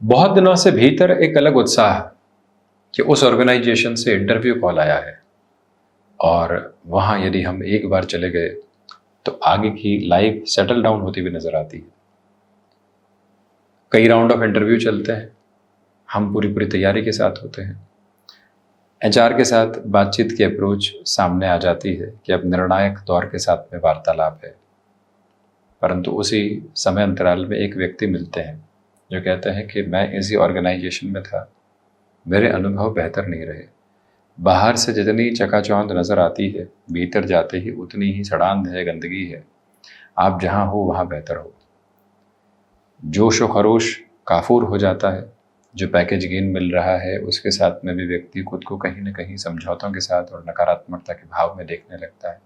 बहुत दिनों से भीतर एक अलग उत्साह कि उस ऑर्गेनाइजेशन से इंटरव्यू कॉल आया है और वहाँ यदि हम एक बार चले गए तो आगे की लाइफ सेटल डाउन होती हुई नजर आती है। कई राउंड ऑफ इंटरव्यू चलते हैं, हम पूरी पूरी तैयारी के साथ होते हैं। एचआर के साथ बातचीत की अप्रोच सामने आ जाती है कि अब निर्णायक दौर के साथ में वार्तालाप है, परंतु उसी समय अंतराल में एक व्यक्ति मिलते हैं जो कहते हैं कि मैं इसी ऑर्गेनाइजेशन में था, मेरे अनुभव बेहतर नहीं रहे। बाहर से जितनी चकाचौंध नजर आती है, भीतर जाते ही उतनी ही सड़ांध है, गंदगी है। आप जहां हो वहां बेहतर हो। जोश व खरोश काफूर हो जाता है। जो पैकेज गेन मिल रहा है उसके साथ में भी व्यक्ति खुद को कहीं न कहीं समझौतों के साथ और नकारात्मकता के भाव में देखने लगता है।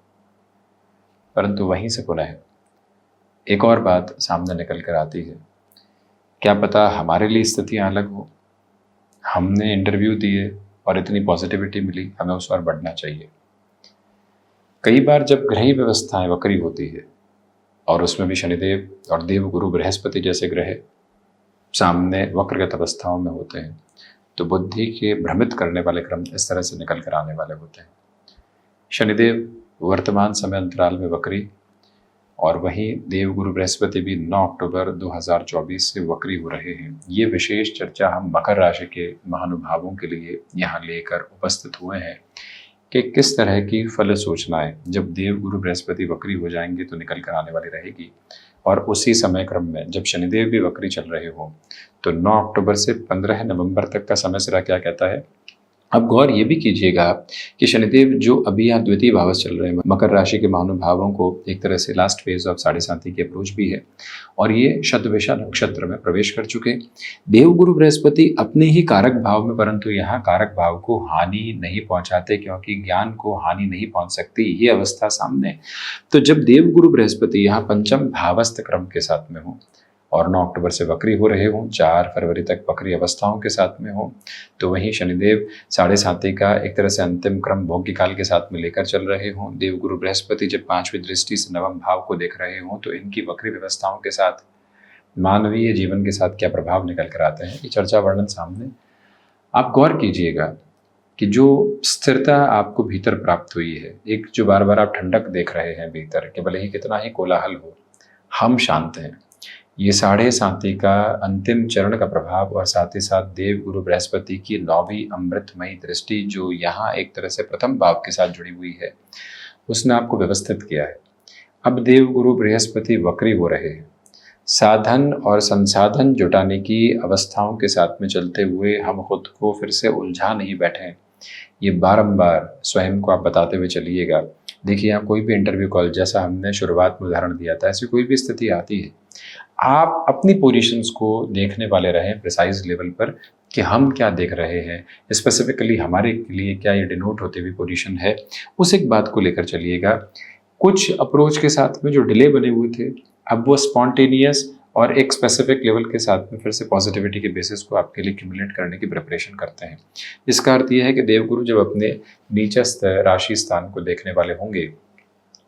परंतु वहीं से पुनः एक और बात सामने निकल कर आती है, क्या पता हमारे लिए स्थितियां अलग हो। हमने इंटरव्यू दिए और इतनी पॉजिटिविटी मिली, हमें उस पर बढ़ना चाहिए। कई बार जब ग्रही व्यवस्थाएं वक्री होती है और उसमें भी शनिदेव और देवगुरु बृहस्पति जैसे ग्रह सामने वक्रगत अवस्थाओं में होते हैं, तो बुद्धि के भ्रमित करने वाले क्रम इस तरह से निकल कर आने वाले होते हैं। शनिदेव वर्तमान समय अंतराल में वक्री और वहीं देवगुरु बृहस्पति भी 9 अक्टूबर 2024 से वक्री हो रहे हैं। ये विशेष चर्चा हम मकर राशि के महानुभावों के लिए यहाँ लेकर उपस्थित हुए हैं कि किस तरह की फल सूचनाएं जब देवगुरु बृहस्पति वक्री हो जाएंगे तो निकल कर आने वाली रहेगी। और उसी समय क्रम में जब शनिदेव भी वक्री चल रहे हो तो 9 अक्टूबर से 15 नवंबर तक का समय सिरा क्या कहता है। अब गौर ये भी कीजिएगा कि शनिदेव जो अभी यहाँ द्वितीय भाव से चल रहे हैं, मकर राशि के महानुभावों को एक तरह से लास्ट फेज ऑफ साढ़े साथी की अप्रोच भी है और ये शतभिषा नक्षत्र में प्रवेश कर चुके। देवगुरु बृहस्पति अपने ही कारक भाव में, परंतु यहाँ कारक भाव को हानि नहीं पहुंचाते क्योंकि ज्ञान को हानि नहीं पहुंच सकती, ये अवस्था सामने। तो जब देवगुरु बृहस्पति यहाँ पंचम भावस्थ क्रम के साथ में हो और 9 अक्टूबर से वक्री हो रहे हों, 4 फरवरी तक वक्री अवस्थाओं के साथ में हो, तो वहीं शनिदेव साढ़े साथी का एक तरह से अंतिम क्रम भोग्य काल के साथ में लेकर चल रहे हों, देवगुरु बृहस्पति जब 5वीं दृष्टि से नवम भाव को देख रहे हों, तो इनकी वक्री व्यवस्थाओं के साथ मानवीय जीवन के साथ क्या प्रभाव निकल कर आते हैं, ये चर्चा वर्णन सामने। आप गौर कीजिएगा कि जो स्थिरता आपको भीतर प्राप्त हुई है, एक जो बार बार आप ठंडक देख रहे हैं भीतर कि भले ही कितना ही कोलाहल हो, हम शांत हैं, ये साढ़े साथी का अंतिम चरण का प्रभाव और साथ ही साथ देव गुरु बृहस्पति की 9वीं अमृतमयी दृष्टि जो यहाँ एक तरह से प्रथम भाव के साथ जुड़ी हुई है, उसने आपको व्यवस्थित किया है। अब देव गुरु बृहस्पति वक्री हो रहे हैं, साधन और संसाधन जुटाने की अवस्थाओं के साथ में चलते हुए हम खुद को फिर से उलझा नहीं बैठे। ये बारंबार स्वयं को आप बताते हुए चलिएगा। देखिए, यहाँ कोई भी इंटरव्यू कॉल, जैसा हमने शुरुआत में उदाहरण दिया था, ऐसी कोई भी स्थिति आती है, आप अपनी पोजीशंस को देखने वाले रहें प्रिसाइज लेवल पर कि हम क्या देख रहे हैं, स्पेसिफिकली हमारे लिए क्या ये डिनोट होती हुई पोजीशन है, उस एक बात को लेकर चलिएगा। कुछ अप्रोच के साथ में जो डिले बने हुए थे, अब वो स्पॉन्टेनियस और एक स्पेसिफिक लेवल के साथ में फिर से पॉजिटिविटी के बेसिस को आपके लिए क्यूमुलेट करने की प्रिपरेशन करते हैं। इसका अर्थ यह है कि देवगुरु जब अपने नीचस्थ राशि स्थान को देखने वाले होंगे,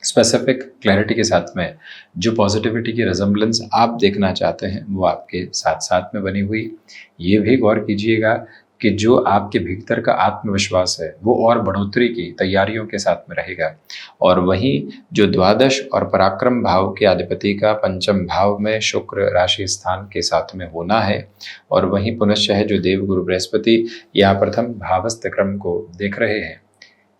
स्पेसिफिक क्लैरिटी के साथ में जो पॉजिटिविटी की रिजम्बलेंस आप देखना चाहते हैं वो आपके साथ साथ में बनी हुई। ये भी गौर कीजिएगा कि जो आपके भीतर का आत्मविश्वास है वो और बढ़ोतरी की तैयारियों के साथ में रहेगा। और वहीं जो द्वादश और पराक्रम भाव के अधिपति का पंचम भाव में शुक्र राशि स्थान के साथ में होना है, और वहीं पुनश्च जो देवगुरु बृहस्पति या प्रथम भावस्थ क्रम को देख रहे हैं,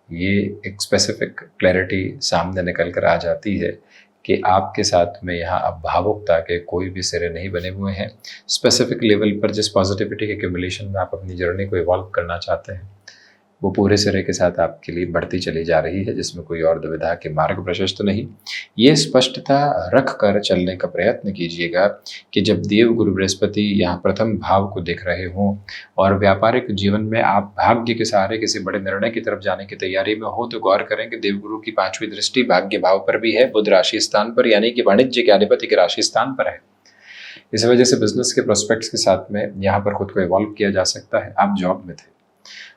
ये एक स्पेसिफिक क्लैरिटी सामने निकल कर आ जाती है कि आपके साथ में यहाँ अब भावुकता के कोई भी सिरे नहीं बने हुए हैं। स्पेसिफिक लेवल पर जिस पॉजिटिविटी के एक्यूमुलेशन में आप अपनी जर्नी को इवॉल्व करना चाहते हैं, वो पूरे सिरे के साथ आपके लिए बढ़ती चली जा रही है, जिसमें कोई और दुविधा के मार्ग प्रशस्त नहीं। ये स्पष्टता रख कर चलने का प्रयत्न कीजिएगा कि जब देव गुरु बृहस्पति यहाँ प्रथम भाव को देख रहे हों और व्यापारिक जीवन में आप भाग्य के सहारे किसी बड़े निर्णय की तरफ जाने की तैयारी में हो, तो गौर करें कि देवगुरु की 5वीं दृष्टि भाग्य भाव पर भी है, बुध राशि स्थान पर, यानी कि वाणिज्य के अधिपति के राशि स्थान पर है। इस वजह से बिजनेस के प्रोस्पेक्ट्स के साथ में यहाँ पर खुद को इवॉल्व किया जा सकता है। आप जॉब में थे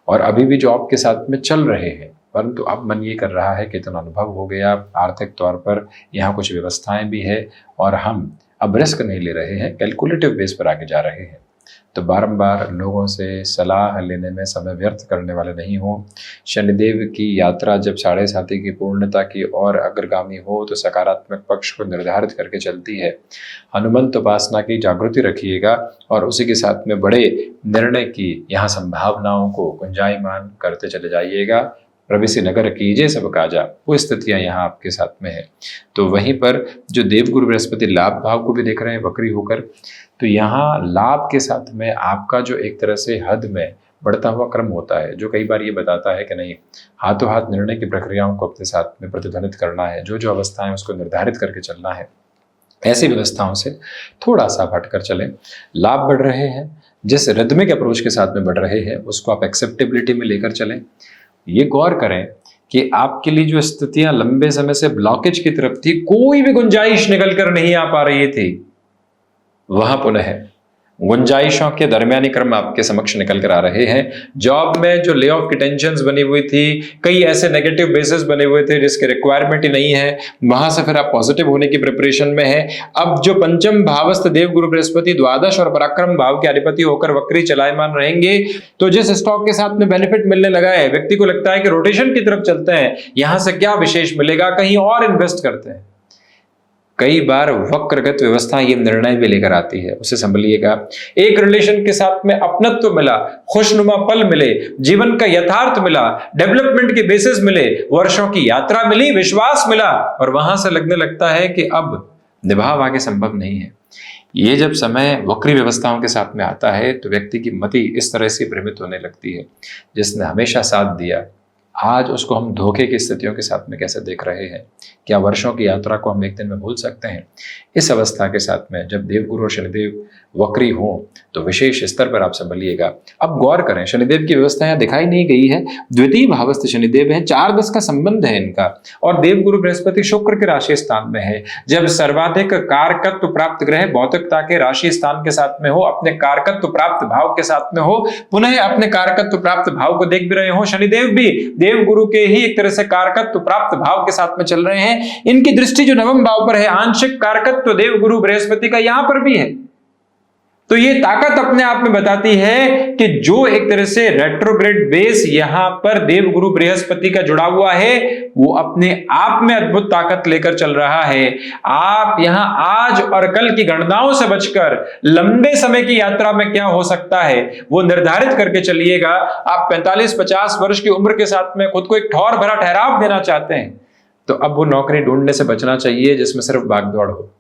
और अभी भी जॉब के साथ में चल रहे हैं, परंतु अब मन ये कर रहा है कि इतना अनुभव हो गया, आर्थिक तौर पर यहाँ कुछ व्यवस्थाएं भी है और हम अब रिस्क नहीं ले रहे हैं, कैलकुलेटिव बेस पर आगे जा रहे हैं। तो बारंबार लोगों से सलाह लेने में समय व्यर्थ करने वाले नहीं हो। शनिदेव की यात्रा जब 7.5 की पूर्णता की ओर अग्रगामी हो तो सकारात्मक पक्ष को निर्धारित करके चलती है। हनुमंत उपासना की जागृति रखिएगा और उसी के साथ में बड़े निर्णय की यहाँ संभावनाओं को गुंजायमान करते चले जाइएगा। प्रवेशी नगर कीजिए सब काजा, वो स्थितियां यहाँ आपके साथ में है। तो वहीं पर जो देवगुरु बृहस्पति लाभ भाव को भी देख रहे हैं वक्री होकर, तो यहाँ लाभ के साथ में आपका जो एक तरह से हद में बढ़ता हुआ क्रम होता है, जो कई बार ये बताता है कि नहीं, हाथों हाथ निर्णय की प्रक्रियाओं को अपने साथ में प्रतिध्वनित करना है, जो जो अवस्थाएं उसको निर्धारित करके चलना है। ऐसी व्यवस्थाओं से थोड़ा सा हटकर चलें। लाभ बढ़ रहे हैं, जिस रिदमिक अप्रोच के साथ में बढ़ रहे हैं उसको आप एक्सेप्टेबिलिटी में लेकर चलें। ये गौर करें कि आपके लिए जो स्थितियां लंबे समय से ब्लॉकेज की तरफ थी, कोई भी गुंजाइश निकल कर नहीं आ पा रही थी, वहां पुनः गुंजाइशों के दरमियानी क्रम आपके समक्ष निकल कर आ रहे हैं। जॉब में जो ले ऑफ की टेंशन्स बनी हुई थी, कई ऐसे नेगेटिव बेसिस बने हुए थे जिसके रिक्वायरमेंट ही नहीं है, वहां से फिर आप पॉजिटिव होने की प्रिपरेशन में है। अब जो पंचम भावस्थ देव गुरु बृहस्पति द्वादश और पराक्रम भाव के अधिपति होकर वक्री चलायमान रहेंगे, तो जिस स्टॉक के साथ में बेनिफिट मिलने लगा है, व्यक्ति को लगता है कि रोटेशन की तरफ चलते हैं, यहां से क्या विशेष मिलेगा, कहीं और इन्वेस्ट करते हैं। कई बार वक्रगत व्यवस्था ये निर्णय भी लेकर आती है, उसे संभलिएगा। एक रिलेशन के साथ में अपनत्व मिला, खुशनुमा पल मिले, जीवन का यथार्थ मिला, डेवलपमेंट के बेसिस मिले, वर्षों की यात्रा मिली, विश्वास मिला, और वहां से लगने लगता है कि अब निभाव आगे संभव नहीं है। ये जब समय वक्री व्यवस्थाओं के साथ में आता है तो व्यक्ति की मति इस तरह से भ्रमित होने लगती है, जिसने हमेशा साथ दिया आज उसको हम धोखे की स्थितियों के साथ में कैसे देख रहे हैं। क्या वर्षों की यात्रा को हम एक दिन में भूल सकते हैं? इस अवस्था के साथ में जब देवगुरु और शनिदेव वक्री हो तो विशेष स्तर पर आप संभलिएगा। अब गौर करें, शनिदेव की व्यवस्था यहाँ दिखाई नहीं गई है। द्वितीय भावस्थ शनिदेव है, 4-10 का संबंध है इनका, और देवगुरु बृहस्पति शुक्र के राशि स्थान में है। जब सर्वाधिक कारकत्व प्राप्त ग्रह भौतिकता के राशि स्थान के साथ में हो, अपने कारकत्व प्राप्त भाव के साथ में हो, पुनः अपने कारकत्व प्राप्त भाव को देख भी रहे हो, शनिदेव भी देव गुरु के ही एक तरह से कारकत्व प्राप्त भाव के साथ में चल रहे हैं। इनकी दृष्टि जो नवम भाव पर है, आंशिक कारकत्व देव गुरु बृहस्पति का यहां पर भी है। तो ये ताकत अपने आप में बताती है कि जो एक तरह से रेट्रोग्रेड बेस यहां पर देव गुरु बृहस्पति का जुड़ा हुआ है, वो अपने आप में अद्भुत ताकत लेकर चल रहा है। आप यहां आज और कल की गणनाओं से बचकर लंबे समय की यात्रा में क्या हो सकता है वो निर्धारित करके चलिएगा। आप 45-50 वर्ष की उम्र के साथ में खुद को एक ठौर भरा ठहराव देना चाहते हैं, तो अब वो नौकरी ढूंढने से बचना चाहिए जिसमें सिर्फ भागदौड़ हो।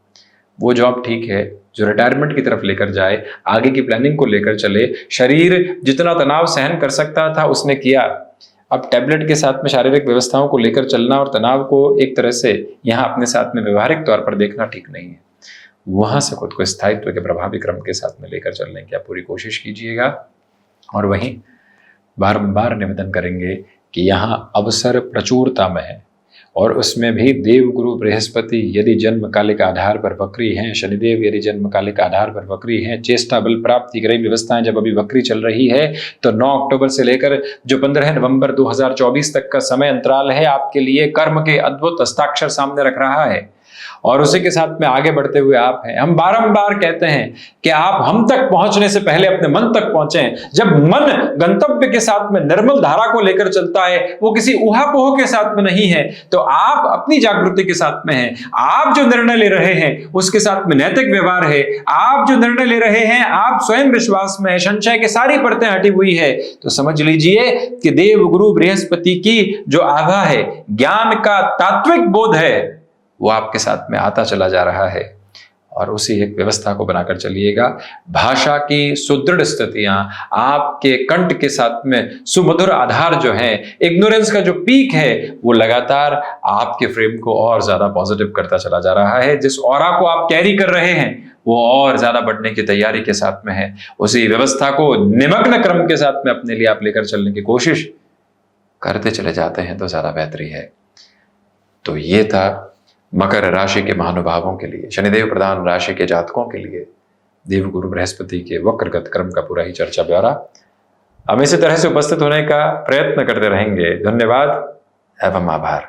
वो जॉब ठीक है जो रिटायरमेंट की तरफ लेकर जाए, आगे की प्लानिंग को लेकर चले। शरीर जितना तनाव सहन कर सकता था उसने किया, अब टैबलेट के साथ में शारीरिक व्यवस्थाओं को लेकर चलना और तनाव को एक तरह से यहाँ अपने साथ में व्यवहारिक तौर पर देखना ठीक नहीं है। वहां से खुद को स्थायित्व के प्रभावी क्रम के साथ में लेकर चलने की आप पूरी कोशिश कीजिएगा। और वहीं बारंबार निवेदन करेंगे कि यहाँ अवसर प्रचुरता में है, और उसमें भी देवगुरु बृहस्पति यदि जन्मकालिक आधार पर वक्री हैं, शनिदेव यदि जन्मकालिक आधार पर वक्री हैं, चेष्टा बल प्राप्ति की व्यवस्थाएं जब अभी वक्री चल रही है, तो 9 अक्टूबर से लेकर जो 15 नवंबर 2024 तक का समय अंतराल है, आपके लिए कर्म के अद्भुत हस्ताक्षर सामने रख रहा है। और उसी के साथ में आगे बढ़ते हुए आप हैं। हम बारंबार कहते हैं कि आप हम तक पहुंचने से पहले अपने मन तक पहुंचें। जब मन गंतव्य के साथ में निर्मल धारा को लेकर चलता है, वो किसी ऊहापोह के साथ में नहीं है, तो आप अपनी जागृति के साथ में हैं। आप जो निर्णय ले रहे हैं उसके साथ में नैतिक व्यवहार है। आप जो निर्णय ले रहे हैं आप स्वयं विश्वास में है, संशय की सारी परतें हटी हुई है। तो समझ लीजिए कि देव गुरु बृहस्पति की जो आभा है, ज्ञान का तात्विक बोध है, वो आपके साथ में आता चला जा रहा है। और उसी एक व्यवस्था को बनाकर चलिएगा। भाषा की सुदृढ़ स्थितियां, आपके कंठ के साथ में सुमधुर आधार जो है, इग्नोरेंस का जो पीक है, वो लगातार आपके फ्रेम को और ज्यादा पॉजिटिव करता चला जा रहा है। जिस ऑरा को आप कैरी कर रहे हैं वो और ज्यादा बढ़ने की तैयारी के साथ में है। उसी व्यवस्था को निमग्न क्रम के साथ में अपने लिए आप लेकर चलने की कोशिश करते चले जाते हैं तो ज्यादा बेहतरी है। तो ये था मकर राशि के महानुभावों के लिए, शनिदेव प्रधान राशि के जातकों के लिए देव गुरु बृहस्पति के वक्रगत क्रम का पूरा ही चर्चा ब्यौरा। हम इसी तरह से उपस्थित होने का प्रयत्न करते रहेंगे। धन्यवाद एवं आभार।